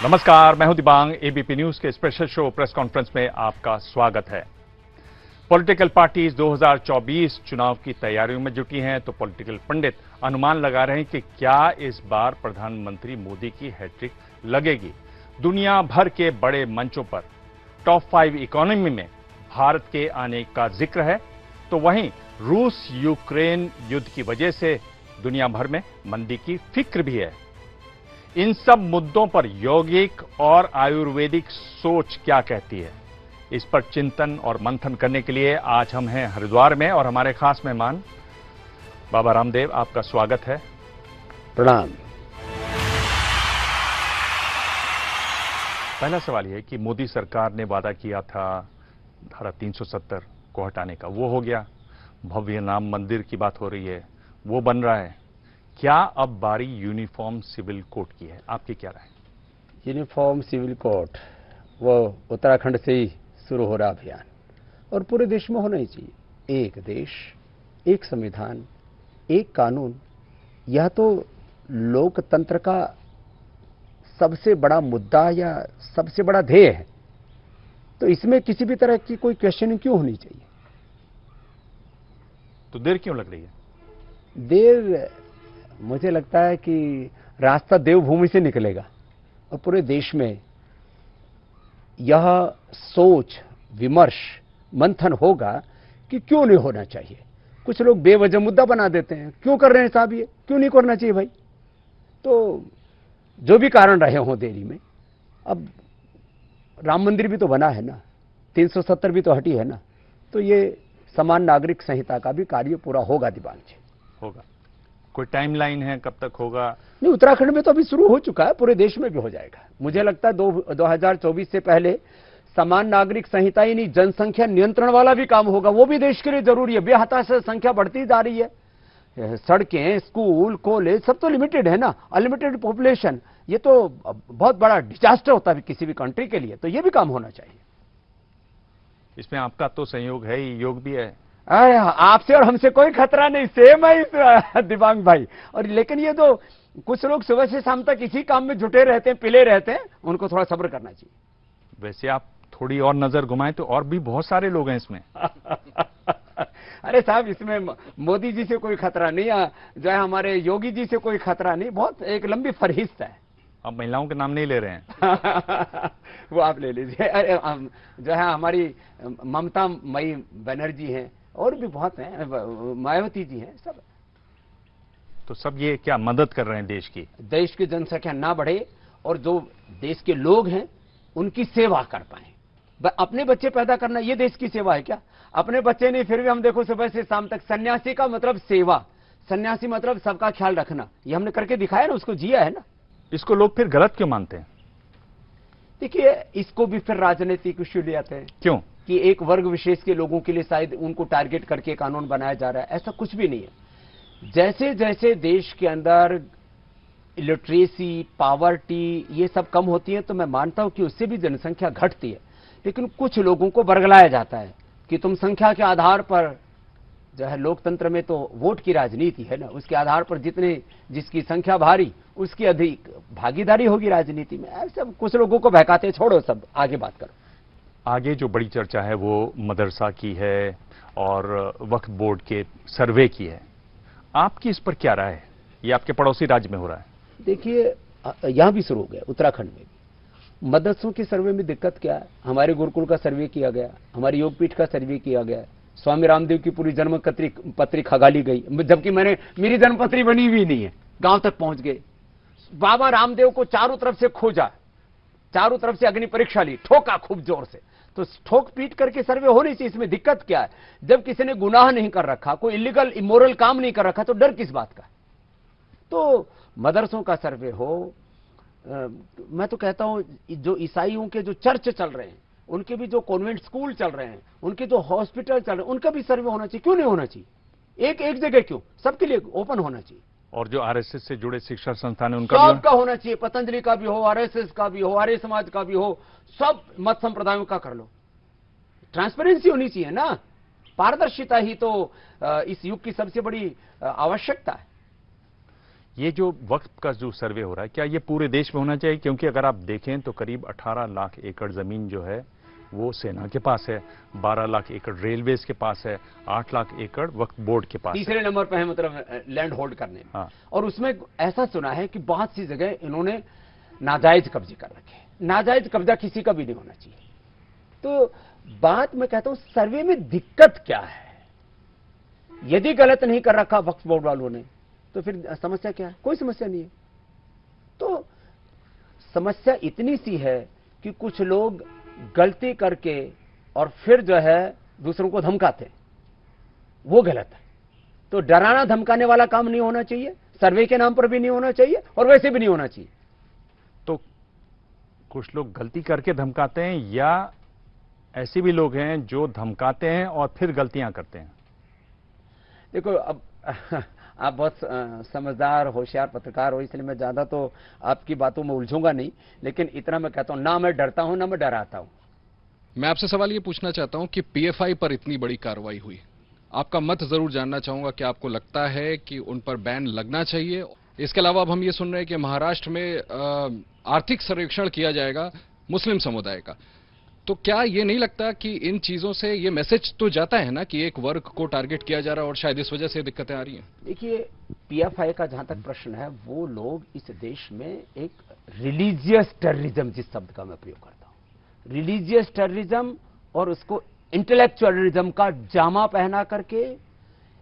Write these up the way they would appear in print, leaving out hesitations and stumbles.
नमस्कार, मैं हूं दिबांग। एबीपी न्यूज के स्पेशल शो प्रेस कॉन्फ्रेंस में आपका स्वागत है। पॉलिटिकल पार्टीज 2024 चुनाव की तैयारियों में जुटी हैं, तो पॉलिटिकल पंडित अनुमान लगा रहे हैं कि क्या इस बार प्रधानमंत्री मोदी की हैट्रिक लगेगी। दुनिया भर के बड़े मंचों पर टॉप 5 इकोनॉमी में भारत के आने का जिक्र है, तो वहीं रूस यूक्रेन युद्ध की वजह से दुनिया भर में मंदी की फिक्र भी है। इन सब मुद्दों पर यौगिक और आयुर्वेदिक सोच क्या कहती है, इस पर चिंतन और मंथन करने के लिए आज हम हैं हरिद्वार में और हमारे खास मेहमान बाबा रामदेव, आपका स्वागत है। प्रणाम। पहला सवाल यह कि मोदी सरकार ने वादा किया था धारा 370 को हटाने का, वो हो गया। भव्य राम मंदिर की बात हो रही है, वो बन रहा है। क्या अब बारी यूनिफॉर्म सिविल कोड की है? आपकी क्या राय? यूनिफॉर्म सिविल कोड वो उत्तराखंड से ही शुरू हो रहा अभियान और पूरे देश में होना ही चाहिए। एक देश, एक संविधान, एक कानून, यह तो लोकतंत्र का सबसे बड़ा मुद्दा या सबसे बड़ा ध्येय है। तो इसमें किसी भी तरह की कोई क्वेश्चनिंग क्यों होनी चाहिए? तो देर क्यों लग रही है? देर, मुझे लगता है कि रास्ता देवभूमि से निकलेगा और पूरे देश में यह सोच विमर्श मंथन होगा कि क्यों नहीं होना चाहिए। कुछ लोग बेवजह मुद्दा बना देते हैं, क्यों कर रहे हैं साहब, ये क्यों नहीं करना चाहिए भाई। तो जो भी कारण रहे हों देरी में, अब राम मंदिर भी तो बना है ना, 370 भी तो हटी है ना, तो ये समान नागरिक संहिता का भी कार्य पूरा होगा दिबांग जी। होगा। कोई टाइमलाइन है कब तक होगा? नहीं, उत्तराखंड में तो अभी शुरू हो चुका है, पूरे देश में भी हो जाएगा। मुझे लगता है 2024 से पहले समान नागरिक संहिता ही नहीं, जनसंख्या नियंत्रण वाला भी काम होगा। वो भी देश के लिए जरूरी है। बेहता से संख्या बढ़ती जा रही है। सड़कें, स्कूल, कॉलेज सब तो लिमिटेड है ना, अनलिमिटेड पॉपुलेशन। ये तो बहुत बड़ा डिजास्टर होता है किसी भी कंट्री के लिए, तो ये भी काम होना चाहिए। इसमें आपका तो सहयोग है ही, योग भी है। अरे आपसे और हमसे कोई खतरा नहीं, सेम है दिबांग भाई। और लेकिन ये तो कुछ लोग सुबह से शाम तक इसी काम में जुटे रहते हैं, पिले रहते हैं, उनको थोड़ा सब्र करना चाहिए। वैसे आप थोड़ी और नजर घुमाएं तो और भी बहुत सारे लोग हैं इसमें। अरे साहब, इसमें मोदी जी से कोई खतरा नहीं, जो है हमारे योगी जी से कोई खतरा नहीं, बहुत एक लंबी फरहिस्त है। अब महिलाओं के नाम नहीं ले रहे हैं। वो आप ले लीजिए। अरे जो है हमारी ममता मई बनर्जी हैं, और भी बहुत हैं, मायावती जी हैं, सब। तो सब ये क्या मदद कर रहे हैं देश की? देश की जनसंख्या ना बढ़े और जो देश के लोग हैं उनकी सेवा कर पाए। अपने बच्चे पैदा करना ये देश की सेवा है क्या? अपने बच्चे नहीं, फिर भी हम देखो सुबह से शाम तक। सन्यासी का मतलब सेवा, सन्यासी मतलब सबका ख्याल रखना। ये हमने करके दिखाया ना, उसको जिया है ना। इसको लोग फिर गलत क्यों मानते हैं? देखिए, इसको भी फिर राजनीतिक इश्यू ले आते हैं। क्यों? कि एक वर्ग विशेष के लोगों के लिए शायद उनको टारगेट करके कानून बनाया जा रहा है। ऐसा कुछ भी नहीं है। जैसे जैसे देश के अंदर लिटरेसी, पावर्टी ये सब कम होती है, तो मैं मानता हूं कि उससे भी जनसंख्या घटती है। लेकिन कुछ लोगों को बरगलाया जाता है कि तुम संख्या के आधार पर, जो है लोकतंत्र में तो वोट की राजनीति है ना, उसके आधार पर जिसकी संख्या भारी उसकी अधिक भागीदारी होगी राजनीति में। ऐसे कुछ लोगों को बहकाते, छोड़ो, सब आगे बात करो। आगे जो बड़ी चर्चा है वो मदरसा की है और वक्फ बोर्ड के सर्वे की है। आपकी इस पर क्या राय है? ये आपके पड़ोसी राज्य में हो रहा है। देखिए, यहां भी शुरू हो गया, उत्तराखंड में भी। मदरसों के सर्वे में दिक्कत क्या है? हमारे गुरुकुल का सर्वे किया गया, हमारी योगपीठ का सर्वे किया गया, स्वामी रामदेव की पूरी जन्म पत्री खगाली गई, जबकि मेरी जन्म पत्री बनी हुई नहीं है। गांव तक पहुंच गए, बाबा रामदेव को चारों तरफ से खोजा, चारों तरफ से अग्नि परीक्षा ली, ठोका खूब जोर से। तो ठोक पीट करके सर्वे होनी चाहिए। इसमें दिक्कत क्या है? जब किसी ने गुनाह नहीं कर रखा, कोई इलीगल इमोरल काम नहीं कर रखा, तो डर किस बात का? तो मदरसों का सर्वे हो। मैं तो कहता हूं जो ईसाइयों के जो चर्च चल रहे हैं, उनके भी जो कॉन्वेंट स्कूल चल रहे हैं, उनके जो हॉस्पिटल चल रहे हैं, उनका भी सर्वे होना चाहिए। क्यों नहीं होना चाहिए? एक जगह क्यों? सबके लिए ओपन होना चाहिए। और जो आरएसएस से जुड़े शिक्षा संस्थान है उनका सबका होना चाहिए। पतंजलि का भी हो, आरएसएस का भी हो, आर्य समाज का भी हो, सब मत संप्रदायों का कर लो। ट्रांसपेरेंसी होनी चाहिए ना, पारदर्शिता ही तो इस युग की सबसे बड़ी आवश्यकता है। ये जो वक्त का जो सर्वे हो रहा है, क्या ये पूरे देश में होना चाहिए? क्योंकि अगर आप देखें तो करीब 18 लाख एकड़ जमीन जो है वो सेना के पास है, 12 लाख एकड़ रेलवेज के पास है, 8 लाख एकड़ वक्फ बोर्ड के पास है। तीसरे नंबर पे है मतलब लैंड होल्ड करने में। हाँ। और उसमें ऐसा सुना है कि बहुत सी जगह इन्होंने नाजायज कब्जे कर रखे। नाजायज कब्जा किसी का भी नहीं होना चाहिए। तो बात मैं कहता हूं, सर्वे में दिक्कत क्या है? यदि गलत नहीं कर रखा वक्फ बोर्ड वालों ने तो फिर समस्या क्या है? कोई समस्या नहीं है। तो समस्या इतनी सी है कि कुछ लोग गलती करके और फिर जो है दूसरों को धमकाते हैं, वो गलत है। तो डराना धमकाने वाला काम नहीं होना चाहिए, सर्वे के नाम पर भी नहीं होना चाहिए और वैसे भी नहीं होना चाहिए। तो कुछ लोग गलती करके धमकाते हैं या ऐसे भी लोग हैं जो धमकाते हैं और फिर गलतियां करते हैं? देखो, अब आप बहुत समझदार होशियार पत्रकार हो, इसलिए मैं ज्यादा तो आपकी बातों में उलझूंगा नहीं, लेकिन इतना मैं कहता हूं, ना मैं डरता हूं ना मैं डराता हूं। मैं आपसे सवाल ये पूछना चाहता हूं कि पीएफआई पर इतनी बड़ी कार्रवाई हुई, आपका मत जरूर जानना चाहूंगा कि आपको लगता है कि उन पर बैन लगना चाहिए? इसके अलावा अब हम ये सुन रहे हैं कि महाराष्ट्र में आर्थिक सर्वेक्षण किया जाएगा मुस्लिम समुदाय का, तो क्या ये नहीं लगता कि इन चीजों से ये मैसेज तो जाता है ना कि एक वर्ग को टारगेट किया जा रहा है और शायद इस वजह से दिक्कतें आ रही हैं? देखिए, पीएफआई का जहां तक प्रश्न है, वो लोग इस देश में एक रिलीजियस टेररिज्म, जिस शब्द का मैं प्रयोग करता हूं, रिलीजियस टेररिज्म और उसको इंटेलेक्चुअलिज्म का जामा पहना करके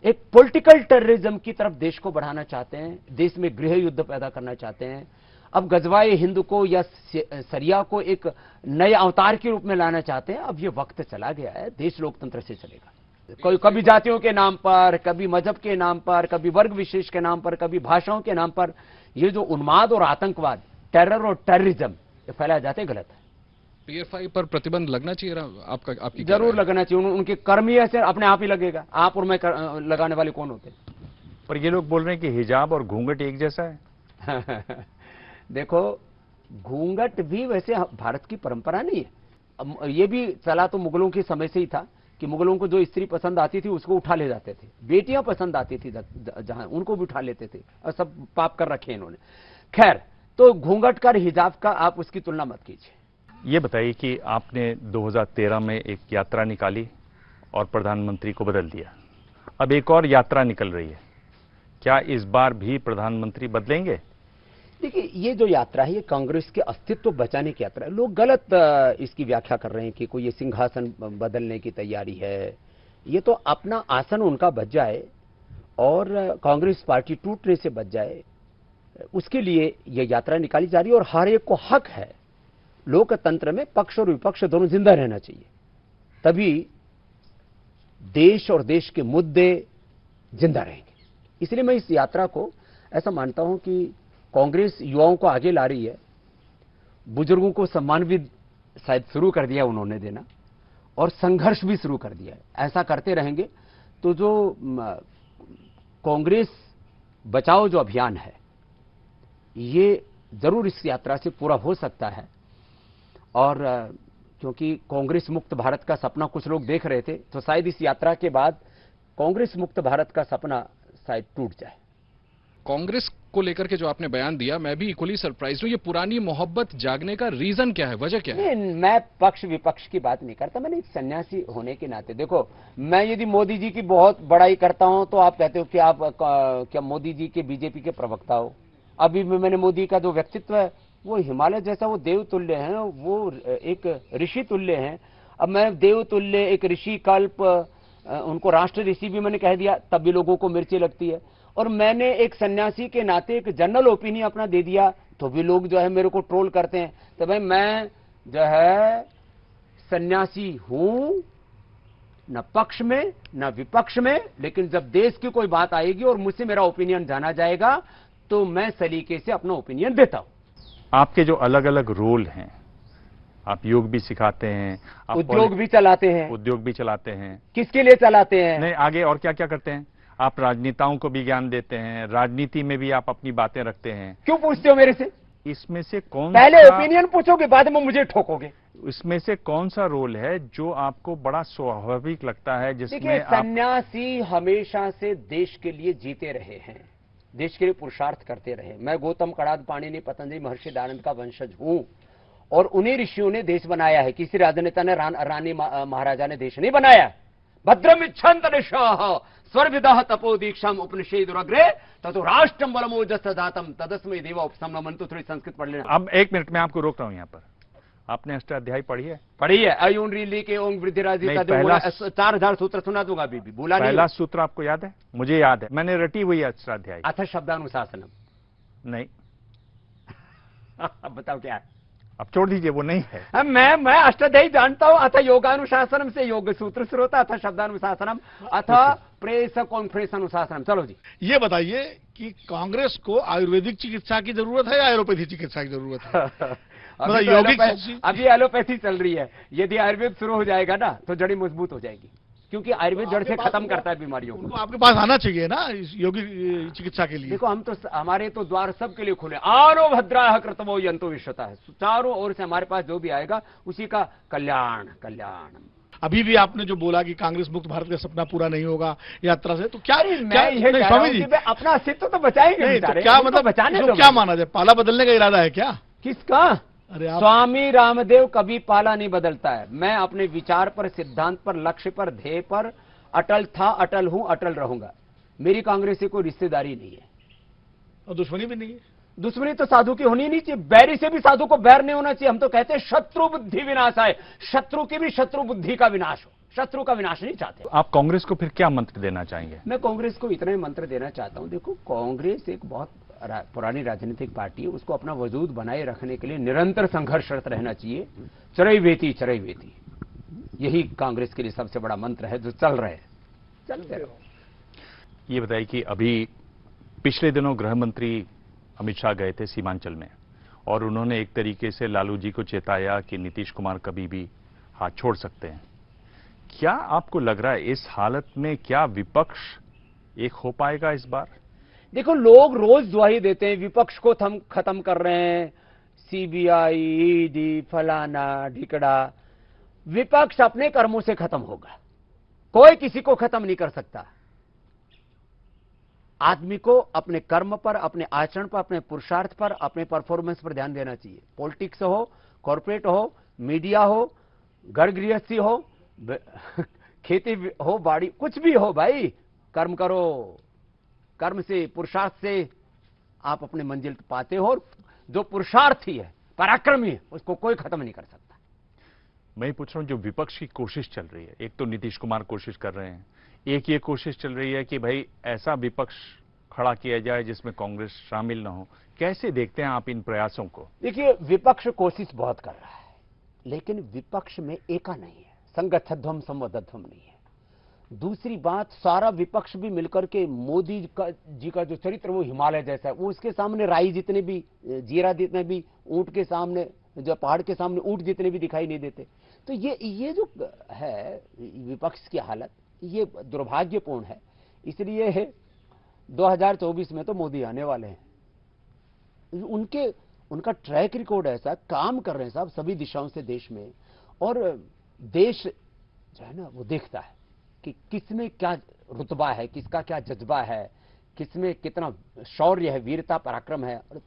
एक पॉलिटिकल टेररिज्म की तरफ देश को बढ़ाना चाहते हैं। देश में गृह युद्ध पैदा करना चाहते हैं। अब गजवाए हिंद को या सरिया को एक नए अवतार के रूप में लाना चाहते हैं। अब ये वक्त चला गया है, देश लोकतंत्र से चलेगा। कोई कभी जातियों के नाम पर, कभी मजहब के नाम पर, कभी वर्ग विशेष के नाम पर, कभी भाषाओं के नाम पर ये जो उन्माद और आतंकवाद, टेरर और टेररिज्म ये फैलाए जाते, गलत है। पीएफआई पर प्रतिबंध लगना चाहिए आपकी जरूर लगना चाहिए। उनके कर्म ही ऐसे अपने आप ही लगेगा। आप और मैं लगाने वाले कौन होते? पर ये लोग बोल रहे हैं कि हिजाब और घूंघट एक जैसा है। देखो, घूंघट भी वैसे भारत की परंपरा नहीं है। ये भी चला तो मुगलों के समय से ही था कि मुगलों को जो स्त्री पसंद आती थी उसको उठा ले जाते थे। बेटियां पसंद आती थी जहां, उनको भी उठा लेते थे, और सब पाप कर रखे इन्होंने। खैर, तो घूंघट का, हिजाब का आप उसकी तुलना मत कीजिए। ये बताइए कि आपने 2013 में एक यात्रा निकाली और प्रधानमंत्री को बदल दिया। अब एक और यात्रा निकल रही है, क्या इस बार भी प्रधानमंत्री बदलेंगे? देखिए, ये जो यात्रा है ये कांग्रेस के अस्तित्व बचाने की यात्रा है। लोग गलत इसकी व्याख्या कर रहे हैं कि कोई ये सिंहासन बदलने की तैयारी है। ये तो अपना आसन उनका बच जाए और कांग्रेस पार्टी टूटने से बच जाए, उसके लिए ये यात्रा निकाली जा रही है। और हर एक को हक है, लोकतंत्र में पक्ष और विपक्ष दोनों जिंदा रहना चाहिए, तभी देश और देश के मुद्दे जिंदा रहेंगे। इसलिए मैं इस यात्रा को ऐसा मानता हूं कि कांग्रेस युवाओं को आगे ला रही है। बुजुर्गों को सम्मान भी शायद शुरू कर दिया उन्होंने देना, और संघर्ष भी शुरू कर दिया है। ऐसा करते रहेंगे तो जो कांग्रेस बचाओ जो अभियान है ये जरूर इस यात्रा से पूरा हो सकता है। और क्योंकि कांग्रेस मुक्त भारत का सपना कुछ लोग देख रहे थे, तो शायद इस यात्रा के बाद कांग्रेस मुक्त भारत का सपना शायद टूट जाए। कांग्रेस को लेकर के जो आपने बयान दिया, मैं भी इक्वली सरप्राइज हूं। ये पुरानी मोहब्बत जागने का रीजन क्या है, वजह क्या है? नहीं, मैं पक्ष विपक्ष की बात नहीं करता। मैंने एक सन्यासी होने के नाते, देखो, मैं यदि मोदी जी की बहुत बड़ाई करता हूं तो आप कहते हो कि आप क्या मोदी जी के, बीजेपी के प्रवक्ता हो। अभी मैंने मोदी का जो व्यक्तित्व है वो हिमालय जैसा, वो देव तुल्य है, वो एक ऋषि तुल्य है। अब मैं देव तुल्य, एक ऋषि कल्प, उनको राष्ट्र ऋषि भी मैंने कह दिया, तब भी लोगों को मिर्ची लगती है। और मैंने एक सन्यासी के नाते एक जनरल ओपिनियन अपना दे दिया, तो भी लोग जो है मेरे को ट्रोल करते हैं। तो भाई, मैं जो है सन्यासी हूं, न पक्ष में न विपक्ष में, लेकिन जब देश की कोई बात आएगी और मुझसे मेरा ओपिनियन जाना जाएगा तो मैं सलीके से अपना ओपिनियन देता हूं। आपके जो अलग अलग रोल हैं, आप योग भी सिखाते हैं, आप उद्योग भी चलाते हैं। उद्योग भी चलाते हैं। किसके लिए चलाते हैं? नहीं, आगे और क्या क्या करते हैं? आप राजनेताओं को भी ज्ञान देते हैं, राजनीति में भी आप अपनी बातें रखते हैं। क्यों पूछते हो मेरे से? इसमें से कौन पहले ओपिनियन पूछोगे, बाद में मुझे ठोकोगे। इसमें से कौन सा रोल है जो आपको बड़ा स्वाभाविक लगता है, जिसमें देखिए, सन्यासी हमेशा से देश के लिए जीते रहे हैं। देश के लिए पुरुषार्थ करते रहे। मैं गौतम कड़ाद पाणिनि पतंजलि महर्षि दयानंद का वंशज हूं और उन्हीं ऋषियों ने देश बनाया है। किसी राजनेता ने रानी महाराजा ने देश नहीं बनाया। भद्रम इच्छन्त ऋषाः स्वर्विदः तपो दीक्षाम उपनिषेदुरग्रे ततो राष्ट्रम बलमोजस दातम तदस्मै देवा उपसम्नमन्तु। थोड़ी संस्कृत पढ़ लेना। अब 1 मिनट में आपको रोक रहा हूं। यहाँ पर आपने अष्टाध्यायी पढ़ी है? पढ़ी है। अयून रीली के ओंग वृद्धिराजिता 4000 सूत्र सुना दूंगा अभी भी, बोला नहीं। पहला सूत्र आपको याद है? मुझे याद है, मैंने रटी हुई है अष्टाध्यायी। अथ शब्दानुशासनम। नहीं। अब बताओ क्या है? अब छोड़ दीजिए, वो नहीं है। मैं अष्टाध्यायी जानता हूं। अथ योगानुशासनम से योग सूत्र शुरू होता, अथ शब्दानुशासनम, अथ प्रेस कॉन्फ्रेंस अनुशासनम। चलो जी, ये बताइए कि कांग्रेस को आयुर्वेदिक चिकित्सा की जरूरत है या एलोपैथी चिकित्सा की जरूरत है? अभी एलोपैथी चल रही है। यदि आयुर्वेद शुरू हो जाएगा ना तो जड़ी मजबूत हो जाएगी, क्योंकि आयुर्वेद जड़ से खत्म करता है बीमारियों को। आपके पास आना चाहिए ना इस योगिक चिकित्सा के लिए। देखो, हम तो हमारे तो द्वार सबके लिए खुले। आरो भद्राः कृतवो यंतो विश्वतः। चारों ओर से हमारे पास जो भी आएगा उसी का कल्याण कल्याण। अभी भी आपने जो बोला कि कांग्रेस मुक्त भारत का सपना पूरा नहीं होगा यात्रा से, तो क्या स्वामी जी अपना अस्तित्व तो बचाएंगे। तो क्या मतलब बचाने तो क्या माना जाए? पाला बदलने का इरादा है क्या? किसका? अरे स्वामी रामदेव कभी पाला नहीं बदलता है। मैं अपने विचार पर, सिद्धांत पर, लक्ष्य पर, ध्येय पर अटल था, अटल हूं, अटल रहूंगा। मेरी कांग्रेस से कोई रिश्तेदारी नहीं है और दुश्मनी भी नहीं है। दुश्मनी तो साधु की होनी नहीं चाहिए। बैरी से भी साधु को बैर नहीं होना चाहिए। हम तो कहते हैं शत्रु बुद्धि विनाश है, शत्रु की भी शत्रु बुद्धि का विनाश हो। शत्रु का विनाश नहीं चाहते। आप कांग्रेस को फिर क्या मंत्र देना चाहेंगे? मैं कांग्रेस को इतना ही मंत्र देना चाहता हूं। देखो, कांग्रेस एक बहुत पुरानी राजनीतिक पार्टी है। उसको अपना वजूद बनाए रखने के लिए निरंतर संघर्षरत रहना चाहिए। चरैवेति चरैवेति, यही कांग्रेस के लिए सबसे बड़ा मंत्र है जो चल रहे हैं। चलते रहो। ये बताइए कि अभी पिछले दिनों गृह मंत्री अमित शाह गए थे सीमांचल में और उन्होंने एक तरीके से लालू जी को चेताया कि नीतीश कुमार कभी भी हाथ छोड़ सकते हैं। क्या आपको लग रहा है इस हालत में क्या विपक्ष एक हो पाएगा इस बार? देखो, लोग रोज दुहाई देते हैं विपक्ष को हम खत्म कर रहे हैं, सीबीआई, ईडी, फलाना ढिकड़ा। विपक्ष अपने कर्मों से खत्म होगा। कोई किसी को खत्म नहीं कर सकता। आदमी को अपने कर्म पर, अपने आचरण पर, अपने पुरुषार्थ पर, अपने परफॉर्मेंस पर ध्यान देना चाहिए। पॉलिटिक्स हो, कॉर्पोरेट हो, मीडिया हो, घर गृहस्थी हो, खेती हो, बाड़ी, कुछ भी हो भाई, कर्म करो। कर्म से, पुरुषार्थ से आप अपने मंजिल पाते हो। और जो पुरुषार्थी है, पराक्रमी है, उसको कोई खत्म नहीं कर सकता। मैं पूछ रहा हूं, जो विपक्ष की कोशिश चल रही है, एक तो नीतीश कुमार कोशिश कर रहे हैं, एक ये कोशिश चल रही है कि भाई ऐसा विपक्ष खड़ा किया जाए जिसमें कांग्रेस शामिल न हो। कैसे देखते हैं आप इन प्रयासों को? देखिए, विपक्ष कोशिश बहुत कर रहा है, लेकिन विपक्ष में एका नहीं है, संगठध्वम संवदध्वम नहीं है। दूसरी बात, सारा विपक्ष भी मिलकर के मोदी जी का जो चरित्र वो हिमालय जैसा है। वो उसके सामने राई जितने भी, जीरा जितने भी, ऊंट के सामने, जो पहाड़ के सामने ऊंट जितने भी दिखाई नहीं देते। तो ये जो है विपक्ष की हालत, ये दुर्भाग्यपूर्ण है। इसलिए 2024 में तो मोदी आने वाले हैं। उनका ट्रैक रिकॉर्ड ऐसा, काम कर रहे हैं साहब सभी दिशाओं से देश में। और देश जो है ना, वो देखता है कि किसमें क्या रुतबा है, किसका क्या जज्बा है, किसमें कितना शौर्य है, वीरता, पराक्रम है। और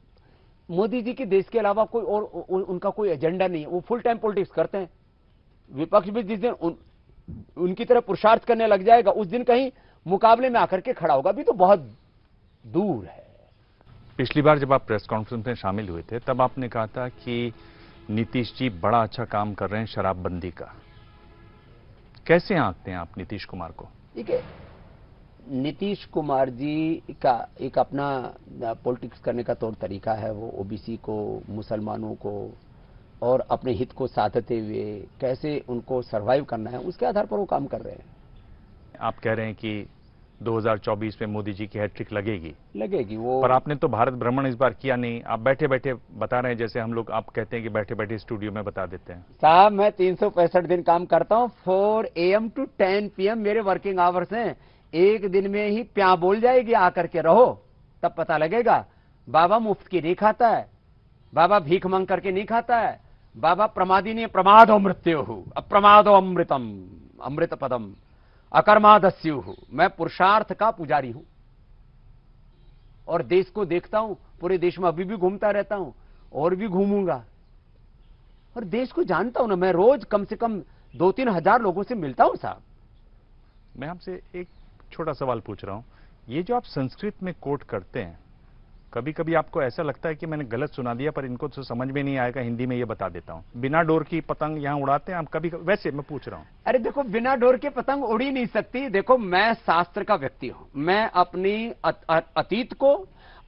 मोदी जी के देश के अलावा कोई और उनका कोई एजेंडा नहीं है। वो फुल टाइम पॉलिटिक्स करते हैं। विपक्ष भी जिस दिन उनकी तरह पुरुषार्थ करने लग जाएगा, उस दिन कहीं मुकाबले में आकर के खड़ा होगा। अभी तो बहुत दूर है। पिछली बार जब आप प्रेस कॉन्फ्रेंस में शामिल हुए थे, तब आपने कहा था कि नीतीश जी बड़ा अच्छा काम कर रहे हैं शराबबंदी का। कैसे आंकते हैं आप नीतीश कुमार को? ठीक है, नीतीश कुमार जी का एक अपना पॉलिटिक्स करने का तौर तरीका है। वो ओबीसी को, मुसलमानों को और अपने हित को साधते हुए कैसे उनको सरवाइव करना है, उसके आधार पर वो काम कर रहे हैं। आप कह रहे हैं कि 2024 में मोदी जी की हैट्रिक लगेगी वो। पर आपने तो भारत भ्रमण इस बार किया नहीं। आप बैठे बैठे बता रहे हैं, जैसे हम लोग, आप कहते हैं कि बैठे बैठे स्टूडियो में बता देते हैं। साहब, मैं 365 दिन काम करता हूँ। 4 AM to 10 PM मेरे वर्किंग आवर्स हैं। एक दिन में ही प्या बोल जाएगी, आकर के रहो, तब पता लगेगा। बाबा मुफ्त की नहीं खाता है, बाबा भीख मांग करके नहीं खाता है। बाबा प्रमादी नहीं, प्रमादो मृत्यु अप्रमादो अमृतम अमृत पदम अकर्मादस्यु। मैं पुरुषार्थ का पुजारी हूं और देश को देखता हूं, पूरे देश में अभी भी घूमता रहता हूं और भी घूमूंगा, और देश को जानता हूं ना। मैं रोज कम से कम 2-3 हजार लोगों से मिलता हूं साहब। मैं आपसे एक छोटा सवाल पूछ रहा हूं, ये जो आप संस्कृत में कोट करते हैं, कभी कभी आपको ऐसा लगता है कि मैंने गलत सुना दिया, पर इनको तो समझ में नहीं आएगा, हिंदी में ये बता देता हूं, बिना डोर की पतंग यहां उड़ाते हैं आप कभी? वैसे मैं पूछ रहा हूं। अरे देखो, बिना डोर के पतंग उड़ ही नहीं सकती। देखो, मैं शास्त्र का व्यक्ति हूं। मैं अपनी अतीत को,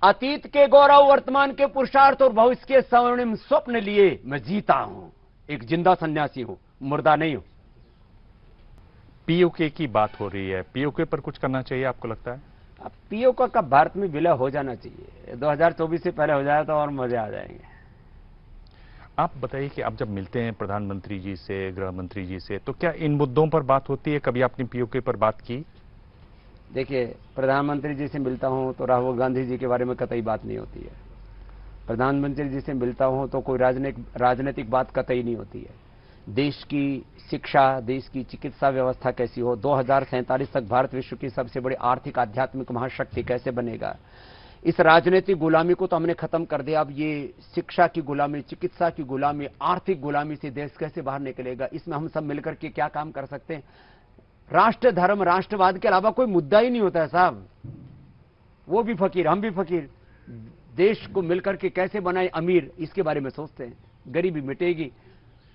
अतीत के गौरव, वर्तमान के पुरुषार्थ और भविष्य के स्वर्णिम स्वप्न लिए मैं जीता हूं। एक जिंदा सन्यासी हूं, मुर्दा नहीं हूं। पीओके की बात हो रही है, पीओके पर कुछ करना चाहिए आपको लगता है? अब पीओके का भारत में विलय हो जाना चाहिए। 2024 से पहले हो जाए तो और मजे आ जाएंगे। आप बताइए कि आप जब मिलते हैं प्रधानमंत्री जी से, गृह मंत्री जी से, तो क्या इन मुद्दों पर बात होती है? कभी आपने पीओके पर बात की? देखिए, प्रधानमंत्री जी से मिलता हूं तो राहुल गांधी जी के बारे में कतई बात नहीं होती है। प्रधानमंत्री जी से मिलता हूं तो कोई राजनीतिक बात कतई नहीं होती है। देश की शिक्षा, देश की चिकित्सा व्यवस्था कैसी हो, 2047 तक भारत विश्व की सबसे बड़ी आर्थिक आध्यात्मिक महाशक्ति कैसे बनेगा, इस राजनीतिक गुलामी को तो हमने खत्म कर दिया। अब ये शिक्षा की गुलामी, चिकित्सा की गुलामी, आर्थिक गुलामी से देश कैसे बाहर निकलेगा, इसमें हम सब मिलकर के क्या काम कर सकते हैं? राष्ट्र धर्म, राष्ट्रवाद के अलावा कोई मुद्दा ही नहीं होता है साहब। वो भी फकीर, हम भी फकीर। देश को मिलकर के कैसे बनाए अमीर, इसके बारे में सोचते हैं। गरीबी मिटेगी,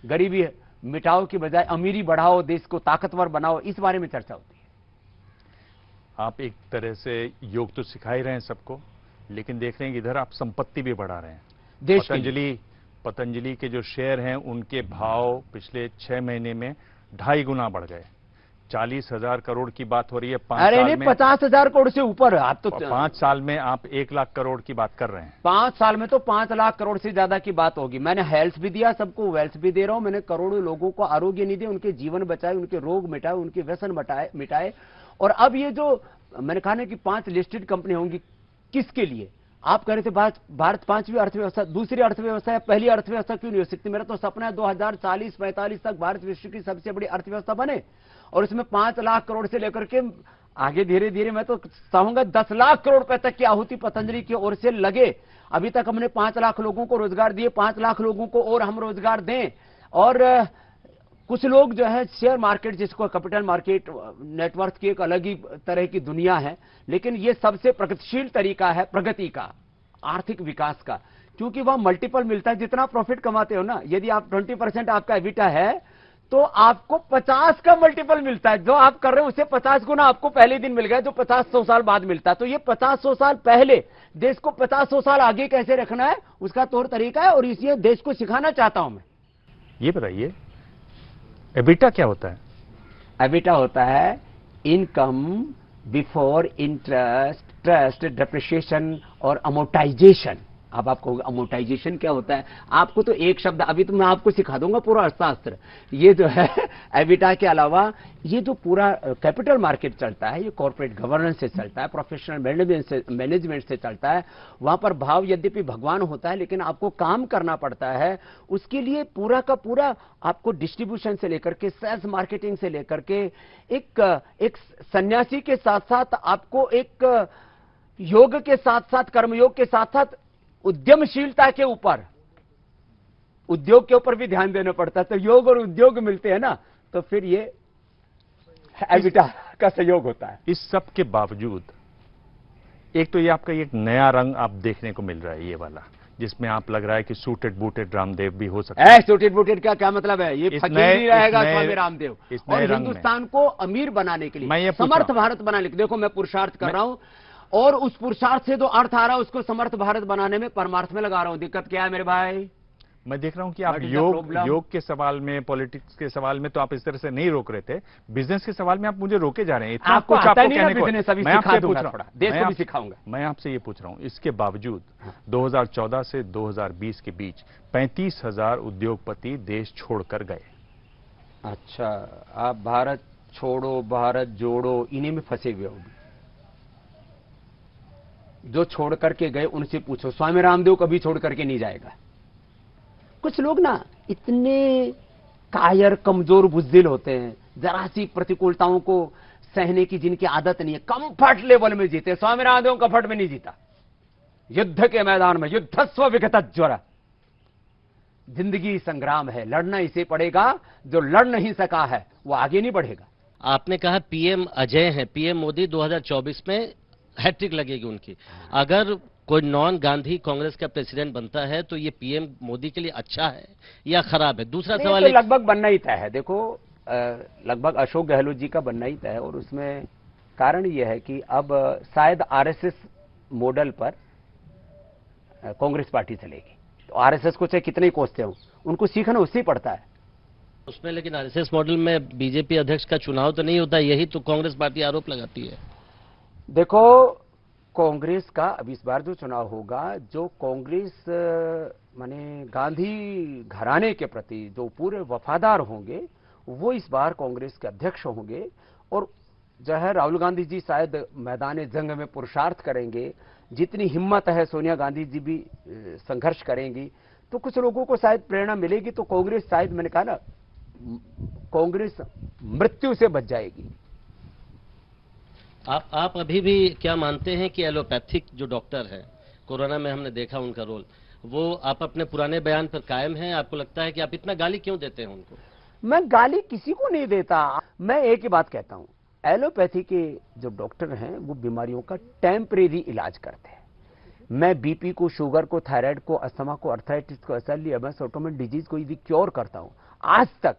गरीबी मिटाओ की बजाय अमीरी बढ़ाओ, देश को ताकतवर बनाओ, इस बारे में चर्चा होती है। आप एक तरह से योग तो सिखा ही रहे हैं सबको, लेकिन देख रहे हैं कि इधर आप संपत्ति भी बढ़ा रहे हैं। देश पतंजलि के जो शेयर हैं उनके भाव पिछले 6 महीने में 2.5 गुना बढ़ गए। 40,000 करोड़ की बात हो रही है 5 अरे साल नहीं, में। 50,000 करोड़ से ऊपर। आप तो 5 साल में आप 1 लाख करोड़ की बात कर रहे हैं। 5 साल में तो 5 लाख करोड़ से ज्यादा की बात होगी। मैंने हेल्थ भी दिया सबको, वेल्थ भी दे रहा हूं। मैंने करोड़ों लोगों को आरोग्य निधि, उनके जीवन बचाए, उनके रोग मिटाए, उनके व्यसन मिटाए। और अब ये जो मैंने कहा ना कि 5 लिस्टेड कंपनी होंगी, किसके लिए? आप कह रहे थे भारत 5वीं अर्थव्यवस्था, दूसरी अर्थव्यवस्था है, पहली अर्थव्यवस्था क्यों नहीं हो सकती? मेरा तो सपना है 2040-45 तक भारत विश्व की सबसे बड़ी अर्थव्यवस्था बने, और इसमें 5 लाख करोड़ से लेकर के आगे धीरे धीरे मैं तो चाहूंगा 10 लाख करोड़ रुपए तक की आहुति पतंजलि की ओर से लगे। अभी तक हमने 5 लाख लोगों को रोजगार दिए, 5 लाख लोगों को और हम रोजगार दें। और कुछ लोग जो है शेयर मार्केट, जिसको कैपिटल मार्केट, नेटवर्थ की एक अलग ही तरह की दुनिया है, लेकिन ये सबसे प्रगतिशील तरीका है प्रगति का, आर्थिक विकास का, क्योंकि वह मल्टीपल मिलता है। जितना प्रॉफिट कमाते हो ना, यदि आप 20% आपका एबिटा है तो आपको 50 का मल्टीपल मिलता है। जो आप कर रहे हो उसे 50 गुना आपको पहले दिन मिल गया, जो 50-100 साल बाद मिलता है। तो ये 50-100 साल पहले, देश को 50-100 साल आगे कैसे रखना है उसका तौर तरीका है, और इसे देश को सिखाना चाहता हूं मैं। ये बताइए, एबिटा क्या होता है? एबिटा होता है income before interest, trust, depreciation और अमोर्टाइजेशन। अब आपको अमोर्टाइजेशन क्या होता है? आपको तो एक शब्द, अभी तो मैं आपको सिखा दूंगा पूरा अर्थशास्त्र। ये जो है एबिटा के अलावा ये जो पूरा कैपिटल मार्केट चलता है, ये कॉर्पोरेट गवर्नेंस से चलता है, प्रोफेशनल मैनेजमेंट से चलता है। वहां पर भाव यद्यपि भगवान होता है, लेकिन आपको काम करना पड़ता है। उसके लिए पूरा का पूरा आपको डिस्ट्रीब्यूशन से लेकर के, सेल्स मार्केटिंग से लेकर के, एक सन्यासी के साथ साथ आपको एक योग के साथ साथ, कर्मयोग के साथ साथ उद्यमशीलता के ऊपर, उद्योग के ऊपर भी ध्यान देना पड़ता है। तो योग और उद्योग मिलते हैं ना, तो फिर ये एबिटा का सहयोग होता है। इस सब के बावजूद एक तो ये आपका एक नया रंग आप देखने को मिल रहा है, ये वाला, जिसमें आप लग रहा है कि सूटेड बूटेड रामदेव भी हो सकता है। सूटेड बूटेड का क्या मतलब है? ये फकीर नहीं रहेगा स्वामी रामदेव। और हिंदुस्तान को अमीर बनाने के लिए, समर्थ भारत बनाने के लिए, देखो मैं पुरुषार्थ कर रहा हूं, और उस पुरुषार्थ से जो अर्थ आ रहा है उसको समर्थ भारत बनाने में, परमार्थ में लगा रहा हूं। दिक्कत क्या है मेरे भाई? मैं देख रहा हूं कि आप योग के सवाल में, पॉलिटिक्स के सवाल में तो आप इस तरह से नहीं रोक रहे थे, बिजनेस के सवाल में आप मुझे रोके जा रहे हैं। इतना आपको कुछ आता आपको नहीं कहने ना को, बिजनेस, अभी मैं आपसे सिखा पूछ दूंगा, रहा हूं, देश को भी सिखाऊंगा। मैं आपसे ये पूछ रहा हूं, इसके बावजूद 2014 से 2020 के बीच 35,000 उद्योगपति देश छोड़कर गए। अच्छा, आप भारत छोड़ो, भारत जोड़ो, इन्हीं में फंसे हुए हो। जो छोड़ करके गए उनसे पूछो, स्वामी रामदेव कभी छोड़ करके नहीं जाएगा। कुछ लोग ना इतने कायर, कमजोर, बुज़दिल होते हैं, जरा सी प्रतिकूलताओं को सहने की जिनकी आदत नहीं है, कंफर्ट लेवल में जीते। स्वामी रामदेव कंफर्ट में नहीं जीता, युद्ध के मैदान में युद्धस्व विगत ज्वर। जिंदगी संग्राम है, लड़ना इसे पड़ेगा। जो लड़ नहीं सका है वो आगे नहीं बढ़ेगा। आपने कहा पीएम अजय हैं, पीएम मोदी 2024 में हैट्रिक लगेगी उनकी। अगर कोई नॉन गांधी कांग्रेस का प्रेसिडेंट बनता है तो ये पीएम मोदी के लिए अच्छा है या खराब है? दूसरा सवाल तो लगभग बनना ही तय है। देखो, लगभग अशोक गहलोत जी का बनना ही तय है, और उसमें कारण यह है कि अब शायद आरएसएस मॉडल पर कांग्रेस पार्टी चलेगी। तो आरएसएस को चाहे कितने ही कोसते हो, उनको सीखना उससे ही पड़ता है उसमें। लेकिन आरएसएस मॉडल में बीजेपी अध्यक्ष का चुनाव तो नहीं होता, यही तो कांग्रेस पार्टी आरोप लगाती है। देखो, कांग्रेस का अब इस बार जो चुनाव होगा, जो कांग्रेस माने गांधी घराने के प्रति जो पूरे वफादार होंगे वो इस बार कांग्रेस के अध्यक्ष होंगे। और जो है राहुल गांधी जी शायद मैदान जंग में पुरुषार्थ करेंगे। जितनी हिम्मत है सोनिया गांधी जी भी संघर्ष करेंगी, तो कुछ लोगों को शायद प्रेरणा मिलेगी। तो कांग्रेस शायद, मैंने कहा ना, कांग्रेस मृत्यु से बच जाएगी। आप अभी भी क्या मानते हैं कि एलोपैथिक जो डॉक्टर है, कोरोना में हमने देखा उनका रोल, वो आप अपने पुराने बयान पर कायम हैं? आपको लगता है कि आप इतना गाली क्यों देते हैं उनको? मैं गाली किसी को नहीं देता। मैं एक ही बात कहता हूं, एलोपैथी के जो डॉक्टर हैं वो बीमारियों का टेम्परेरी इलाज करते हैं। मैं बीपी को, शुगर को, थायराइड को, अस्थमा को, अर्थराइटिस को, एसएलई, एमएस, ऑटोमेन डिजीज को यदि क्योर करता हूं। आज तक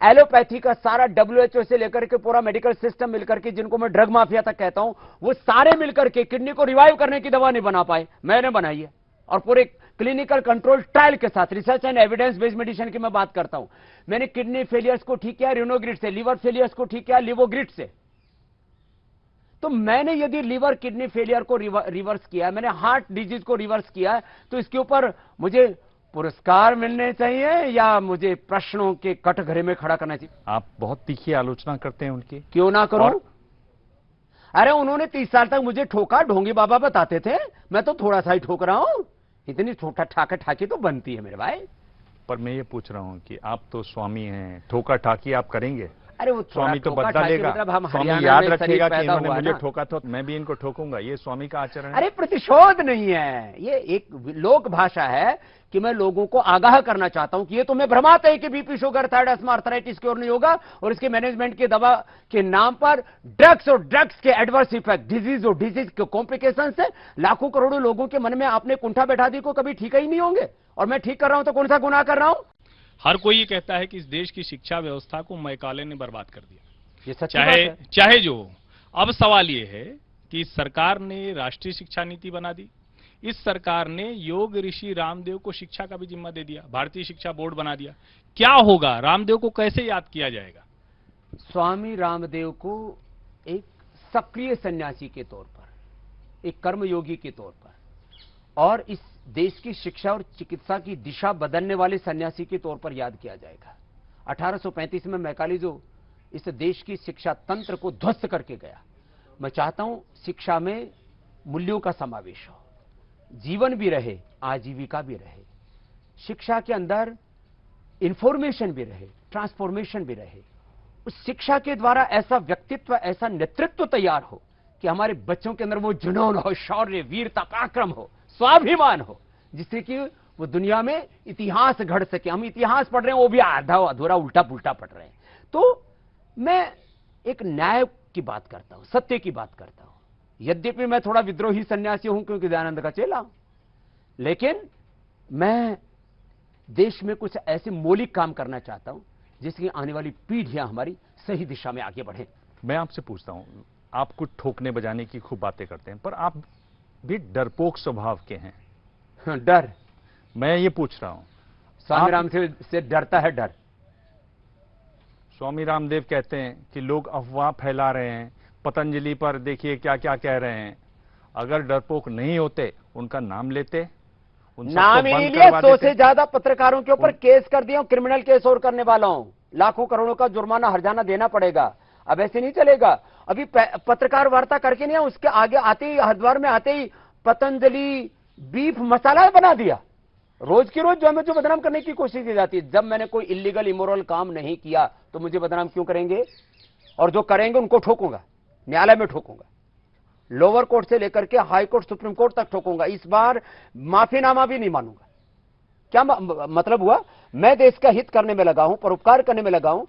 एलोपैथी का सारा WHO से लेकर के पूरा मेडिकल सिस्टम मिलकर के, जिनको मैं ड्रग माफिया तक कहता हूं, वो सारे मिलकर के किडनी को रिवाइव करने की दवा नहीं बना पाए। मैंने बनाई है, और पूरे क्लिनिकल कंट्रोल ट्रायल के साथ, research and evidence based medicine की मैं बात करता हूं। मैंने किडनी फेलियर्स को ठीक किया रिनोग्रिड से, लीवर फेलियर्स को ठीक किया लिवोग्रिड से। तो मैंने यदि लीवर किडनी फेलियर को रिवर्स किया, मैंने हार्ट डिजीज को रिवर्स किया, तो इसके ऊपर मुझे पुरस्कार मिलने चाहिए या मुझे प्रश्नों के कटघरे में खड़ा करना चाहिए? आप बहुत तीखी आलोचना करते हैं उनकी। क्यों ना करूं? अरे उन्होंने 30 साल तक मुझे ठोका, ढोंगी बाबा बताते थे, मैं तो थोड़ा सा ही ठोक रहा हूं। इतनी ठोका ठाकी तो बनती है मेरे भाई। पर मैं ये पूछ रहा हूं कि आप तो स्वामी हैं, ठोका ठाकी आप करेंगे? अरे वो स्वामी तो बदला लेगा, मतलब हम स्वामी हरियाणा याद में रखेगा कि पैदा इन्होंने हुआ मुझे ना। ठोका तो मैं भी इनको ठोकूंगा। ये स्वामी का आचरण है। अरे प्रतिशोध नहीं है, ये एक लोक भाषा है कि मैं लोगों को आगाह करना चाहता हूं कि ये तुम्हें भ्रमात है कि BP, sugar, thyroid, asthma, arthritis की ओर नहीं होगा, और इसके मैनेजमेंट की दवा के नाम पर ड्रग्स और ड्रग्स के एडवर्स इफेक्ट, डिजीज और डिजीज के कॉम्प्लिकेशन से लाखों करोड़ों लोगों के मन में आपने कुंठा बैठा दी को कभी ठीक ही नहीं होंगे। और मैं ठीक कर रहा हूं तो कौन सा गुनाह कर रहा हूं? हर कोई ये कहता है कि इस देश की शिक्षा व्यवस्था को मैकाले ने बर्बाद कर दिया, ये सच्ची बात है। चाहे जो हो। अब सवाल ये है कि इस सरकार ने राष्ट्रीय शिक्षा नीति बना दी, इस सरकार ने योग ऋषि रामदेव को शिक्षा का भी जिम्मा दे दिया, भारतीय शिक्षा बोर्ड बना दिया। क्या होगा? रामदेव को कैसे याद किया जाएगा? स्वामी रामदेव को एक सक्रिय सन्यासी के तौर पर, एक कर्मयोगी के तौर पर, और इस देश की शिक्षा और चिकित्सा की दिशा बदलने वाले सन्यासी के तौर पर याद किया जाएगा। 1835 में मैकाले जो इस देश की शिक्षा तंत्र को ध्वस्त करके गया, मैं चाहता हूं शिक्षा में मूल्यों का समावेश हो, जीवन भी रहे, आजीविका भी रहे, शिक्षा के अंदर इंफॉर्मेशन भी रहे, ट्रांसफॉर्मेशन भी रहे। उस शिक्षा के द्वारा ऐसा व्यक्तित्व, ऐसा नेतृत्व तैयार हो कि हमारे बच्चों के अंदर वो जुनून हो, शौर्य, वीरता, पराक्रम हो, स्वाभिमान हो, जिससे कि वो दुनिया में इतिहास घड़ सके। हम इतिहास पढ़ रहे हैं, वो भी आधा अधूरा उल्टा पुल्टा पढ़ रहे हैं। तो मैं एक न्याय की बात करता हूं, सत्य की बात करता हूं। यद्यपि मैं थोड़ा विद्रोही सन्यासी हूं क्योंकि दयानंद का चेला हूं, लेकिन मैं देश में कुछ ऐसे मौलिक काम करना चाहता हूं जिसकी आने वाली पीढ़ियां हमारी सही दिशा में आगे बढ़े। मैं आपसे पूछता हूं, आप कुछ ठोकने बजाने की खूब बातें करते हैं, पर आप भी डरपोक स्वभाव के हैं। डर? मैं ये पूछ रहा हूं, स्वामी राम से डरता है डर? स्वामी रामदेव कहते हैं कि लोग अफवाह फैला रहे हैं, पतंजलि पर देखिए क्या क्या कह रहे हैं। अगर डरपोक नहीं होते उनका नाम लेते, नाम ही नहीं लिया। 100 से ज्यादा पत्रकारों के ऊपर केस कर दिया, क्रिमिनल केस और करने वाला हूं, लाखों करोड़ों का जुर्माना हर्जाना देना पड़ेगा। अब ऐसे नहीं चलेगा। अभी पत्रकार वार्ता करके नहीं, उसके आगे आते ही, हरिद्वार में आते ही पतंजलि बीफ मसाला बना दिया। रोज की रोज जो हमें जो बदनाम करने की कोशिश की जाती है। जब मैंने कोई इलीगल इमोरल काम नहीं किया तो मुझे बदनाम क्यों करेंगे? और जो करेंगे उनको ठोकूंगा, न्यायालय में ठोकूंगा। लोअर कोर्ट से लेकर के हाई कोर्ट, सुप्रीम कोर्ट तक ठोकूंगा। इस बार माफीनामा भी नहीं मानूंगा। क्या मतलब हुआ? मैं देश का हित करने में लगा हूं, परोपकार करने में लगा हूं।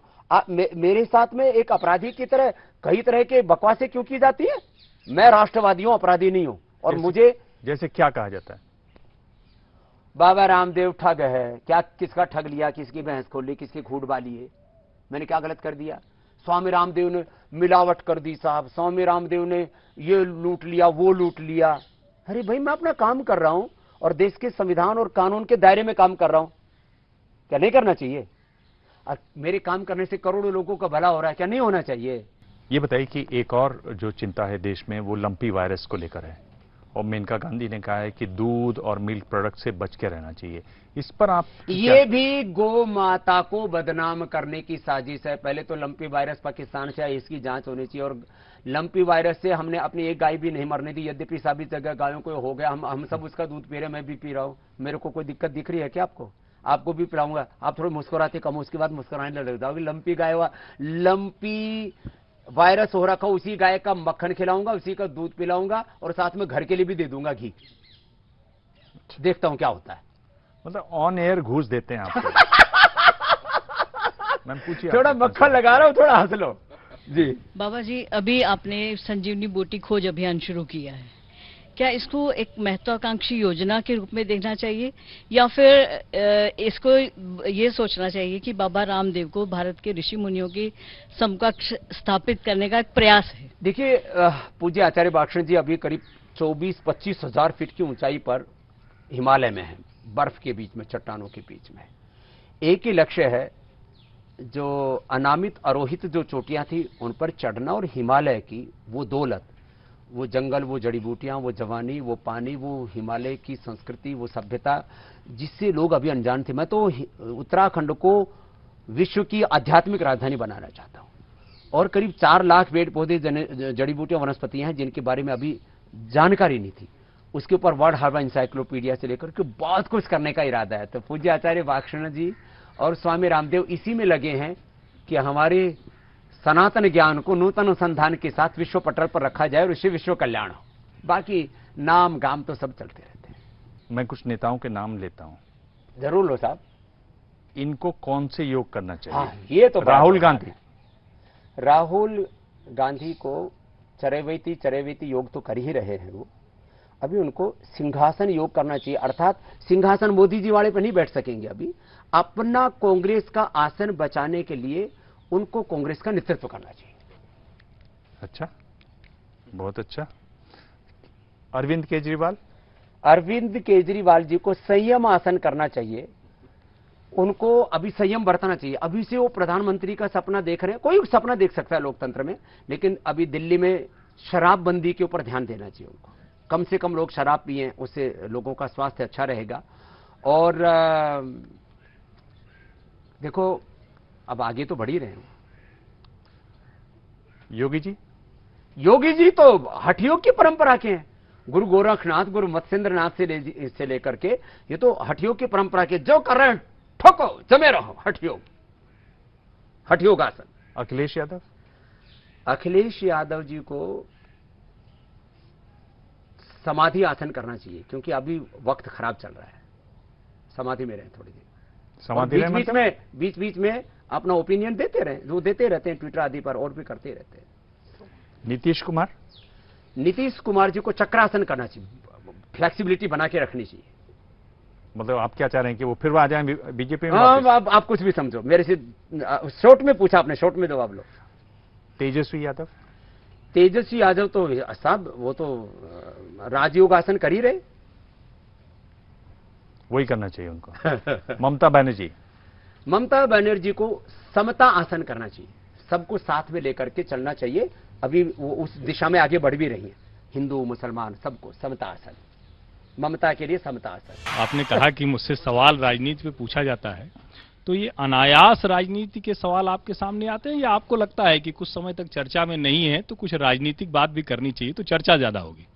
मेरे साथ में एक अपराधी की तरह कई तरह के बकवासें क्यों की जाती है? मैं राष्ट्रवादी हूं, अपराधी नहीं हूं। और मुझे जैसे क्या कहा जाता है? बाबा रामदेव ठग है। क्या किसका ठग लिया? किसकी भैंस खोल ली? किसकी खूट बाली है? मैंने क्या गलत कर दिया? स्वामी रामदेव ने मिलावट कर दी साहब, स्वामी रामदेव ने ये लूट लिया, वो लूट लिया। अरे भाई, मैं अपना काम कर रहा हूं और देश के संविधान और कानून के दायरे में काम कर रहा हूं। क्या नहीं करना चाहिए? और मेरे काम करने से करोड़ों लोगों का भला हो रहा है, क्या नहीं होना चाहिए? ये बताइए कि एक और जो चिंता है देश में, वो लंपी वायरस को लेकर है, और मेनका गांधी ने कहा है कि दूध और मिल्क प्रोडक्ट से बच के रहना चाहिए। इस पर आप ये भी गौ माता को बदनाम करने की साजिश है। पहले तो लंपी वायरस पाकिस्तान से है, इसकी जांच होनी चाहिए। और लंपी वायरस से हमने अपनी एक गाय भी नहीं मरने दी, यद्यपि सभी जगह गायों को हो गया। हम सब उसका दूध पी रहे हैं, मैं भी पी रहा हूं। मेरे को कोई दिक्कत दिख रही है क्या आपको? आपको भी पिलाऊंगा। आप थोड़े मुस्कुराते कम, उसके बाद मुस्कुराने लग जाओगे। लंपी वायरस हो रखा, उसी गाय का मक्खन खिलाऊंगा, उसी का दूध पिलाऊंगा और साथ में घर के लिए भी दे दूंगा घी। देखता हूं क्या होता है। मतलब ऑन एयर घूस देते हैं आपको। मैम पूछिए। थोड़ा मक्खन लगा रहा हूं, थोड़ा हंस लो जी। बाबा जी, अभी आपने संजीवनी बूटी खोज अभियान शुरू किया है, क्या इसको एक महत्वाकांक्षी योजना के रूप में देखना चाहिए या फिर इसको ये सोचना चाहिए कि बाबा रामदेव को भारत के ऋषि मुनियों की समकक्ष स्थापित करने का एक प्रयास है? देखिए, पूज्य आचार्य बाक्षण जी अभी करीब 24-25 हजार फीट की ऊंचाई पर हिमालय में है, बर्फ के बीच में, चट्टानों के बीच में। एक ही लक्ष्य है, जो अनामित अरोहित जो चोटियां थी उन पर चढ़ना और हिमालय की वो दौलत, वो जंगल, वो जड़ी बूटियां, वो जवानी, वो पानी, वो हिमालय की संस्कृति, वो सभ्यता जिससे लोग अभी अनजान थे। मैं तो उत्तराखंड को विश्व की आध्यात्मिक राजधानी बनाना चाहता हूं। और करीब 4 लाख पेड़ पौधे, जड़ी बूटियां, वनस्पतियां हैं जिनके बारे में अभी जानकारी नहीं थी। उसके ऊपर वर्ल्ड हर्बल इंसाइक्लोपीडिया से लेकर के बहुत कुछ करने का इरादा है। तो पूज्य आचार्य बाक्षण जी और स्वामी रामदेव इसी में लगे हैं कि हमारे सनातन ज्ञान को नूतन अनुसंधान के साथ विश्व पटल पर रखा जाए और इससे विश्व कल्याण हो। बाकी नाम गाम तो सब चलते रहते हैं। मैं कुछ नेताओं के नाम लेता हूं। जरूर लो साहब। इनको कौन से योग करना चाहिए? हाँ, ये तो राहुल गांधी। राहुल गांधी को चरैवेति योग तो कर ही रहे हैं वो। अभी उनको सिंहासन योग करना चाहिए, अर्थात सिंहासन मोदी जी वाले पे नहीं बैठ सकेंगे। अभी अपना कांग्रेस का आसन बचाने के लिए उनको कांग्रेस का नेतृत्व करना चाहिए। अच्छा, बहुत अच्छा। अरविंद केजरीवाल? अरविंद केजरीवाल जी को संयम आसन करना चाहिए। उनको अभी संयम बरतना चाहिए। अभी से वो प्रधानमंत्री का सपना देख रहे हैं। कोई सपना देख सकता है लोकतंत्र में, लेकिन अभी दिल्ली में शराबबंदी के ऊपर ध्यान देना चाहिए उनको। कम से कम लोग शराब पिएं, उससे लोगों का स्वास्थ्य अच्छा रहेगा। और देखो, अब आगे तो बढ़ ही रहे हैं। योगी जी? योगी जी तो हठ योग की परंपरा के हैं। गुरु गोरखनाथ, गुरु मत्स्येंद्रनाथ से लेकर के ये तो हठ योग की परंपरा के, जो कर रहे हैं ठोको, जमे रहो, हठ योग आसन। अखिलेश यादव? अखिलेश यादव जी को समाधि आसन करना चाहिए, क्योंकि अभी वक्त खराब चल रहा है। समाधि में रहे थोड़ी देर। समाधि बीच बीच में अपना ओपिनियन देते रहे, जो देते रहते हैं ट्विटर आदि पर, और भी करते रहते हैं। नीतीश कुमार? नीतीश कुमार जी को चक्रासन करना चाहिए, फ्लेक्सिबिलिटी बना के रखनी चाहिए। मतलब आप क्या चाह रहे हैं कि वो फिर आ जाएं बीजेपी में? आप कुछ भी समझो, मेरे से शॉर्ट में पूछा आपने, शॉर्ट में जवाब लो। तेजस्वी यादव? तेजस्वी यादव तो साहब वो तो राजयोग आसन कर ही रहे, वही करना चाहिए उनको। ममता बनर्जी? ममता बनर्जी को समता आसन करना चाहिए, सबको साथ में लेकर के चलना चाहिए। अभी वो उस दिशा में आगे बढ़ भी रही है। हिंदू मुसलमान सबको समता आसन, ममता के लिए समता आसन। आपने कहा कि मुझसे सवाल राजनीति पे पूछा जाता है, तो ये अनायास राजनीति के सवाल आपके सामने आते हैं, या आपको लगता है कि कुछ समय तक चर्चा में नहीं है तो कुछ राजनीतिक बात भी करनी चाहिए तो चर्चा ज्यादा होगी?